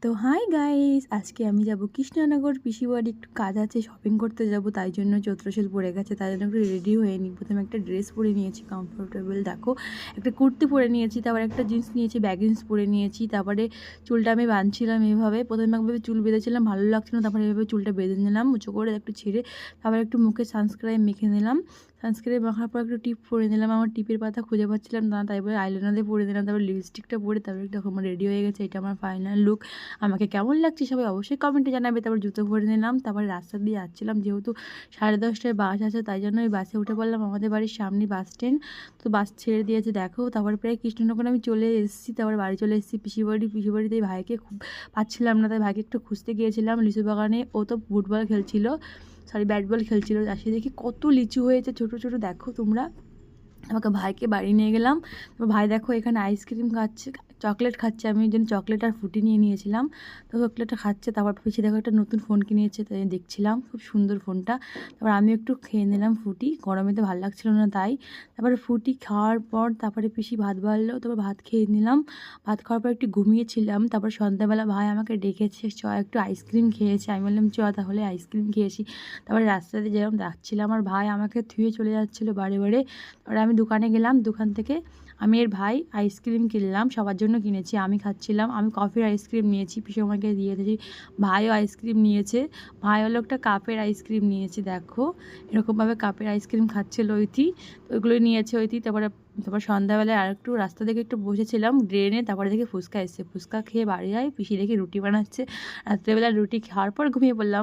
তো hi guys, আজকে আমি যাব কৃষ্ণনগর পিসি বাড়ি, একটু কাজ আছে, শপিং করতে যাব। তাই জন্য চৈত্রসেল পড়ে গেছে, তাই জন্য একটু রেডি হয়ে নিই। প্রথমে একটা ড্রেস পরে নিয়েছি কমফোর্টেবল, দেখো একটা কুর্তি পরে নিয়েছি, তারপর একটা জিন্স নিয়েছি, ব্যাগিন্স পরে নিয়েছি। তারপরে চুলটা আমি বাঁধছিলাম এভাবে, প্রথমে একভাবে চুল বেঁধেছিলাম, ভালো লাগছিল না, তারপরে এভাবে চুলটা বেঁধে নিলাম উঁচু করে একটু ছেড়ে। তারপর একটু মুখে সানস্ক্রাইব মেখে নিলাম, সানস্ক্রাইব মাখার পর একটু টিপ পরে নিলাম। আমার টিপের পাতা খুঁজে পাচ্ছিলাম না, তাই বলে আইলাইনার দিয়ে পরে নিলাম। তারপর লিপস্টিকটা পরে তারপর দেখো আমার রেডি হয়ে গেছে। এটা আমার ফাইনাল লুক। আমাকে কেমন লাগছে সবাই অবশ্যই কমেন্টে জানাবে। তারপর জুতো পরে নিলাম, তারপর রাস্তা দিয়ে যাচ্ছিলাম, যেহেতু 10:30টায় বাস আছে, তাই জন্য ওই বাসে উঠে পড়লাম। আমাদের বাড়ির সামনে বাস স্ট্যান্ড, তো বাস ছেড়ে দিয়েছে দেখো। তারপর প্রায় কৃষ্ণনগর আমি চলে এসেছি, তারপর বাড়ি চলে এসেছি। পিসি বাড়িতে ভাইকে খুব পাচ্ছিলাম না, তাই ভাইকে একটু খুঁজতে গিয়েছিলাম লিচু বাগানে। ও তো ফুটবল খেলছিল, সরি ব্যাট বল খেলছিল। আসে দেখি কত লিচু হয়েছে ছোটো ছোটো, দেখো তোমরা। আমাকে ভাইকে বাড়ি নিয়ে গেলাম। তো ভাই দেখো এখানে আইসক্রিম খাচ্ছে, চকলেট খাচ্ছে। আমি ওই জন্য চকলেট আর ফুটি নিয়ে নিয়েছিলাম, তো চকলেটটা খাচ্ছে। তারপর পিছিয়ে দেখো একটা নতুন ফোন কিনেছে, তাই দেখছিলাম, খুব সুন্দর ফোনটা। তারপর আমি একটু খেয়ে নিলাম ফুটি, গরমে তো ভালো লাগছিলো না তাই। তারপরে ফুটি খাওয়ার পর তারপরে পিসি ভাত বাড়লো, তারপর ভাত খেয়ে নিলাম। ভাত খাওয়ার পর একটু ঘুমিয়েছিলাম। তারপর সন্ধ্যাবেলা ভাই আমাকে ডেকেছে, চ একটু আইসক্রিম খেয়েছে। আমি বললাম চ তাহলে, আইসক্রিম খেয়েছি। তারপরে রাস্তাতে যেরকম যাচ্ছিলাম, আমার ভাই আমাকে থুয়ে চলে যাচ্ছিলো বারে বারে। আর আমি দোকানে গেলাম, দোকান থেকে আমি এর ভাই আইসক্রিম কিনলাম, সবার জন্য কিনেছি। আমি খাচ্ছিলাম, আমি কফির আইসক্রিম নিয়েছি, পিসুমাকে দিয়ে দিয়েছি। ভাইও আইসক্রিম নিয়েছে, ভাই হলো একটা কাপের আইসক্রিম নিয়েছে, দেখো এরকমভাবে কাপের আইসক্রিম খাচ্ছিল ঐতি, তো ওইগুলোই নিয়েছে ঐতি। তারপর সন্ধ্যাবেলায় আর একটু রাস্তা থেকে একটু বসেছিলাম ড্রেনে, তারপরে দেখি ফুচকা এসছে, ফুচকা খেয়ে বাড়ি যাই। পিসি দেখি রুটি বানাচ্ছে, রাত্রেবেলা রুটি খাওয়ার পর ঘুমিয়ে পড়লাম।